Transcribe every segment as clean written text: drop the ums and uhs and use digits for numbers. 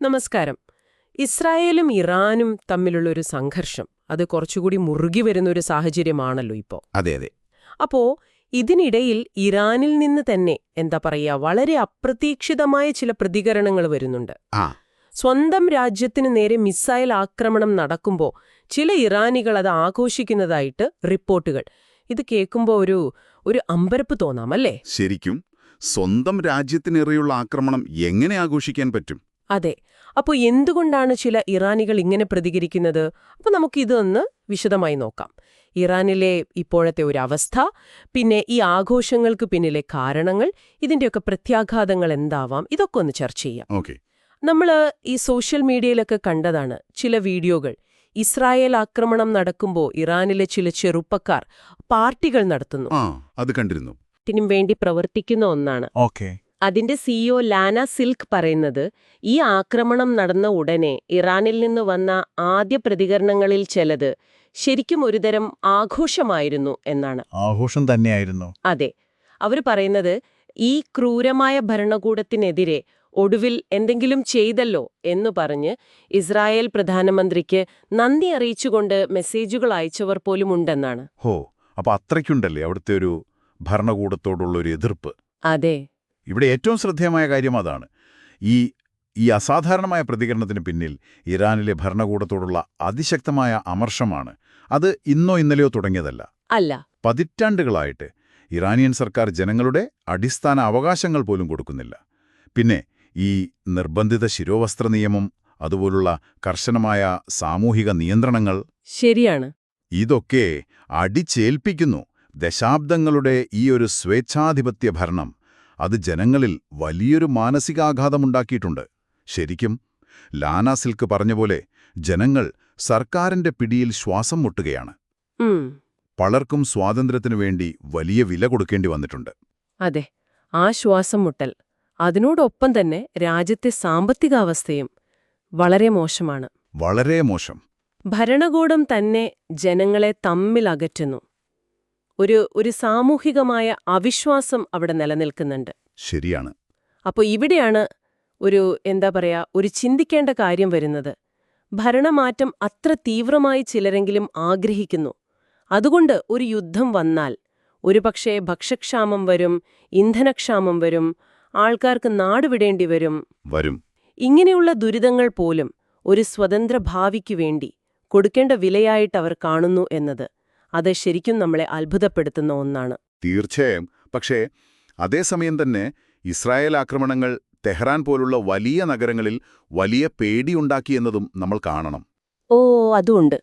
നമസ്കാരം. ഇസ്രായേലും ഇറാനും തമ്മിലുള്ളൊരു സംഘർഷം അത് കുറച്ചുകൂടി മുറുകി വരുന്നൊരു സാഹചര്യമാണല്ലോ ഇപ്പോൾ. അതെ അതെ. അപ്പോ ഇതിനിടയിൽ ഇറാനിൽ നിന്ന് തന്നെ എന്താ പറയുക വളരെ അപ്രതീക്ഷിതമായ ചില പ്രതികരണങ്ങൾ വരുന്നുണ്ട്. ആ സ്വന്തം രാജ്യത്തിനു നേരെ മിസൈൽ ആക്രമണം നടക്കുമ്പോൾ ചില ഇറാനികൾ അത് ആഘോഷിക്കുന്നതായിട്ട് റിപ്പോർട്ടുകൾ. ഇത് കേൾക്കുമ്പോൾ ഒരു അമ്പരപ്പ് തോന്നാം അല്ലേ? ശരിക്കും സ്വന്തം രാജ്യത്തിനെതിരെയുള്ള ആക്രമണം എങ്ങനെ ആഘോഷിക്കാൻ പറ്റും? അതെ. അപ്പോൾ എന്തുകൊണ്ടാണ് ചില ഇറാനികൾ ഇങ്ങനെ പ്രതികരിക്കുന്നത്? അപ്പോൾ നമുക്കിതൊന്ന് വിശദമായി നോക്കാം. ഇറാനിലെ ഇപ്പോഴത്തെ ഒരു അവസ്ഥ, പിന്നെ ഈ ആഘോഷങ്ങൾക്ക് പിന്നിലെ കാരണങ്ങൾ, ഇതിന്റെയൊക്കെ പ്രത്യാഘാതങ്ങൾ എന്താവാം, ഇതൊക്കെ ഒന്ന് ചർച്ച ചെയ്യാം. ഓക്കെ. നമ്മൾ ഈ സോഷ്യൽ മീഡിയയിലൊക്കെ കണ്ടതാണ് ചില വീഡിയോകൾ. ഇസ്രായേൽ ആക്രമണം നടക്കുമ്പോൾ ഇറാനിലെ ചില ചെറുപ്പക്കാർ പാർട്ടികൾ നടത്തുന്നു. അത് കണ്ടിരുന്നു. ത്തിനും വേണ്ടി പ്രവർത്തിക്കുന്ന ഒന്നാണ്. ഓക്കെ. അതിന്റെ സിഇഒ ലാന സിൽക്ക് പറയുന്നത് ഈ ആക്രമണം നടന്ന ഉടനെ ഇറാനിൽ നിന്ന് വന്ന ആദ്യ പ്രതികരണങ്ങളിൽ ചിലത് ശരിക്കും ഒരുതരം ആഘോഷമായിരുന്നു എന്നാണ്. ആഘോഷം തന്നെയായിരുന്നു. അതെ. അവർ പറയുന്നത് ഈ ക്രൂരമായ ഭരണകൂടത്തിനെതിരെ ഒടുവിൽ എന്തെങ്കിലും ചെയ്തല്ലോ എന്നു പറഞ്ഞ് ഇസ്രായേൽ പ്രധാനമന്ത്രിക്ക് നന്ദി അറിയിച്ചുകൊണ്ട് മെസ്സേജുകൾ അയച്ചവർ പോലും ഉണ്ടെന്നാണ്. അപ്പൊ അത്രയ്ക്കുണ്ടല്ലേ അവിടുത്തെ ഒരു ഭരണകൂടത്തോടുള്ളൊരു എതിർപ്പ്? അതെ. ഇവിടെ ഏറ്റവും ശ്രദ്ധേയമായ കാര്യം അതാണ്. ഈ അസാധാരണമായ പ്രതികരണത്തിന് പിന്നിൽ ഇറാനിലെ ഭരണകൂടത്തോടുള്ള അതിശക്തമായ അമർഷമാണ്. അത് ഇന്നോ ഇന്നലെയോ തുടങ്ങിയതല്ല. അല്ല, പതിറ്റാണ്ടുകളായിട്ട് ഇറാനിയൻ സർക്കാർ ജനങ്ങളുടെ അടിസ്ഥാന അവകാശങ്ങൾ പോലും കൊടുക്കുന്നില്ല. പിന്നെ ഈ നിർബന്ധിത ശിരോവസ്ത്ര നിയമം, അതുപോലുള്ള കർശനമായ സാമൂഹിക നിയന്ത്രണങ്ങൾ, ശരിയാണ്, ഇതൊക്കെ അടിച്ചേൽപ്പിക്കുന്നു. ദശാബ്ദങ്ങളുടെ ഈ ഒരു സ്വേച്ഛാധിപത്യ ഭരണം അത് ജനങ്ങളിൽ വലിയൊരു മാനസികാഘാതമുണ്ടാക്കിയിട്ടുണ്ട്. ശരിക്കും ലാന സിൽക്ക് പറഞ്ഞപോലെ ജനങ്ങൾ സർക്കാരിന്റെ പിടിയിൽ ശ്വാസം മുട്ടുകയാണ്. പലർക്കും സ്വാതന്ത്ര്യത്തിനു വേണ്ടി വലിയ വില കൊടുക്കേണ്ടി വന്നിട്ടുണ്ട്. അതെ, ആ ശ്വാസം മുട്ടൽ, അതിനോടൊപ്പം തന്നെ രാജ്യത്തെ സാമ്പത്തികാവസ്ഥയും വളരെ മോശമാണ്. വളരെ മോശം. ഭരണകൂടം തന്നെ ജനങ്ങളെ തമ്മിൽ അകറ്റുന്നു. ഒരു സാമൂഹികമായ അവിശ്വാസം അവിടെ നിലനിൽക്കുന്നുണ്ട്. ശരിയാണ്. അപ്പോൾ ഇവിടെയാണ് ഒരു ചിന്തിക്കേണ്ട കാര്യം വരുന്നത്. ഭരണമാറ്റം അത്ര തീവ്രമായി ചിലരെങ്കിലും ആഗ്രഹിക്കുന്നു. അതുകൊണ്ട് ഒരു യുദ്ധം വന്നാൽ ഒരുപക്ഷേ ഭക്ഷ്യക്ഷാമം വരും, ഇന്ധനക്ഷാമം വരും, ആൾക്കാർക്ക് നാടുവിടേണ്ടി വരും. ഇങ്ങനെയുള്ള ദുരിതങ്ങൾ പോലും ഒരു സ്വതന്ത്ര ഭാവിക്കു വേണ്ടി കൊടുക്കേണ്ട വിലയായിട്ട് അവർ കാണുന്നു എന്നത് അത് ശരിക്കും നമ്മളെ അത്ഭുതപ്പെടുത്തുന്ന ഒന്നാണ്. തീർച്ചയായും. പക്ഷേ അതേസമയം തന്നെ ഇസ്രായേൽ ആക്രമണങ്ങൾ തെഹ്റാൻ പോലുള്ള വലിയ നഗരങ്ങളിൽ വലിയ പേടിയുണ്ടാക്കിയെന്നതും നമ്മൾ കാണണം. അതുണ്ട്.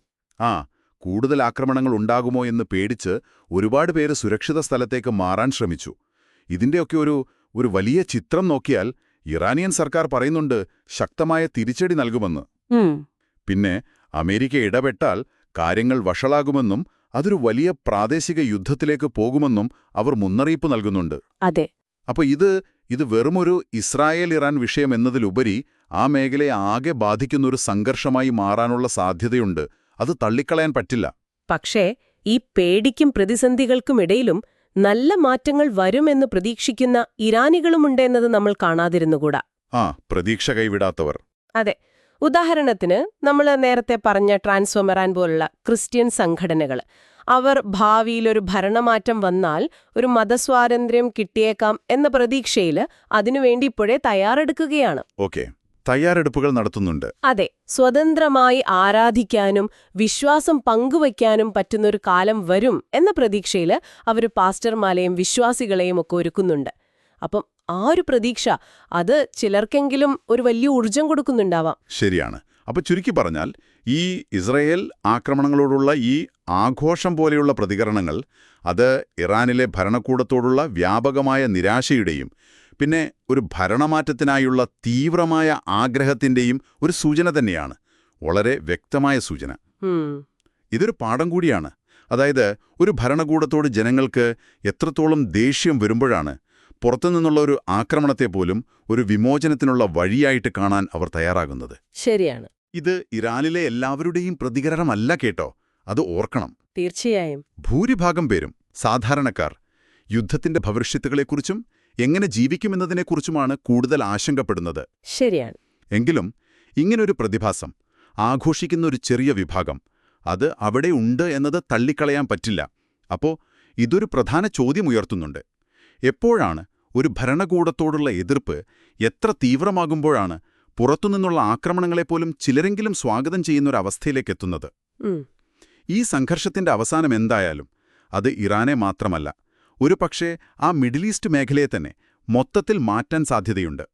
കൂടുതൽ ആക്രമണങ്ങൾ ഉണ്ടാകുമോ എന്ന് പേടിച്ച് ഒരുപാട് പേര് സുരക്ഷിത സ്ഥലത്തേക്ക് മാറാൻ ശ്രമിച്ചു. ഇതിന്റെയൊക്കെ ഒരു വലിയ ചിത്രം നോക്കിയാൽ ഇറാനിയൻ സർക്കാർ പറയുന്നുണ്ട് ശക്തമായ തിരിച്ചടി നൽകുമെന്ന്. പിന്നെ അമേരിക്ക ഇടപെട്ടാൽ കാര്യങ്ങൾ വഷളാകുമെന്നും അതൊരു വലിയ പ്രാദേശിക യുദ്ധത്തിലേക്ക് പോകുമെന്നും അവർ മുന്നറിയിപ്പ് നൽകുന്നുണ്ട്. അതെ. അപ്പൊ ഇത് വെറുമൊരു ഇസ്രായേൽ ഇറാൻ വിഷയം എന്നതിലുപരി ആ മേഖലയെ ആകെ ബാധിക്കുന്നൊരു സംഘർഷമായി മാറാനുള്ള സാധ്യതയുണ്ട്. അത് തള്ളിക്കളയാൻ പറ്റില്ല. പക്ഷേ ഈ പേടിക്കും പ്രതിസന്ധികൾക്കുമിടയിലും നല്ല മാറ്റങ്ങൾ വരുമെന്ന് പ്രതീക്ഷിക്കുന്ന ഇറാനികളുമുണ്ടെന്നത് നമ്മൾ കാണാതിരുന്നുകൂടാ. പ്രതീക്ഷ കൈവിടാത്തവർ. അതെ. ഉദാഹരണത്തിന് നമ്മൾ നേരത്തെ പറഞ്ഞ ട്രാൻസ്ഫോമറാൻ പോലുള്ള ക്രിസ്ത്യൻ സംഘടനകൾ, അവർ ഭാവിയിലൊരു ഭരണമാറ്റം വന്നാൽ ഒരു മതസ്വാതന്ത്ര്യം കിട്ടിയേക്കാം എന്ന പ്രതീക്ഷയിൽ അതിനുവേണ്ടി ഇപ്പോഴേ തയ്യാറെടുക്കുകയാണ്. തയ്യാറെടുപ്പുകൾ നടത്തുന്നുണ്ട്. അതെ. സ്വതന്ത്രമായി ആരാധിക്കാനും വിശ്വാസം പങ്കുവയ്ക്കാനും പറ്റുന്നൊരു കാലം വരും എന്ന പ്രതീക്ഷയിൽ അവർ പാസ്റ്റർമാരെയും വിശ്വാസികളെയും ഒക്കെ ഒരുക്കുന്നുണ്ട്. അപ്പം ആ ഒരു പ്രതീക്ഷ അത് ചിലർക്കെങ്കിലും ഒരു വലിയ ഊർജം കൊടുക്കുന്നുണ്ടാവാം. ശരിയാണ്. അപ്പൊ ചുരുക്കി പറഞ്ഞാൽ ഈ ഇസ്രായേൽ ആക്രമണങ്ങളോടുള്ള ഈ ആഘോഷം പോലെയുള്ള പ്രതികരണങ്ങൾ അത് ഇറാനിലെ ഭരണകൂടത്തോടുള്ള വ്യാപകമായ നിരാശയുടെയും പിന്നെ ഒരു ഭരണമാറ്റത്തിനായുള്ള തീവ്രമായ ആഗ്രഹത്തിന്റെയും ഒരു സൂചന തന്നെയാണ്. വളരെ വ്യക്തമായ സൂചന. ഇതൊരു പാഠം കൂടിയാണ്. അതായത് ഒരു ഭരണകൂടത്തോട് ജനങ്ങൾക്ക് എത്രത്തോളം ദേഷ്യം വരുമ്പോഴാണ് പുറത്തുനിന്നുള്ള ഒരു ആക്രമണത്തെ പോലും ഒരു വിമോചനത്തിനുള്ള വഴിയായിട്ട് കാണാൻ അവർ തയ്യാറാകുന്നത്. ശരിയാണ്. ഇത് ഇറാനിലെ എല്ലാവരുടെയും പ്രതികരണമല്ല കേട്ടോ. അത് ഓർക്കണം. തീർച്ചയായും. ഭൂരിഭാഗം പേരും സാധാരണക്കാർ യുദ്ധത്തിന്റെ ഭവിഷ്യത്തുകളെക്കുറിച്ചും എങ്ങനെ ജീവിക്കുമെന്നതിനെക്കുറിച്ചുമാണ് കൂടുതൽ ആശങ്കപ്പെടുന്നത്. ശരിയാണ്. എങ്കിലും ഇങ്ങനൊരു പ്രതിഭാസം, ആഘോഷിക്കുന്ന ഒരു ചെറിയ വിഭാഗം, അത് അവിടെ ഉണ്ട് എന്നത് തള്ളിക്കളയാൻ പറ്റില്ല. അപ്പോ ഇതൊരു പ്രധാന ചോദ്യം ഉയർത്തുന്നുണ്ട്. എപ്പോഴാണ് ഒരു ഭരണകൂടത്തോടുള്ള എതിർപ്പ് എത്ര തീവ്രമാകുമ്പോഴാണ് പുറത്തുനിന്നുള്ള ആക്രമണങ്ങളെപ്പോലും ചിലരെങ്കിലും സ്വാഗതം ചെയ്യുന്നൊരവസ്ഥയിലേക്കെത്തുന്നത്? ഈ സംഘർഷത്തിന്റെ അവസാനം എന്തായാലും അത് ഇറാനെ മാത്രമല്ല, ഒരുപക്ഷേ ആ മിഡിൽ ഈസ്റ്റ് മേഖലയെ തന്നെ മൊത്തത്തിൽ മാറ്റാൻ സാധ്യതയുണ്ട്.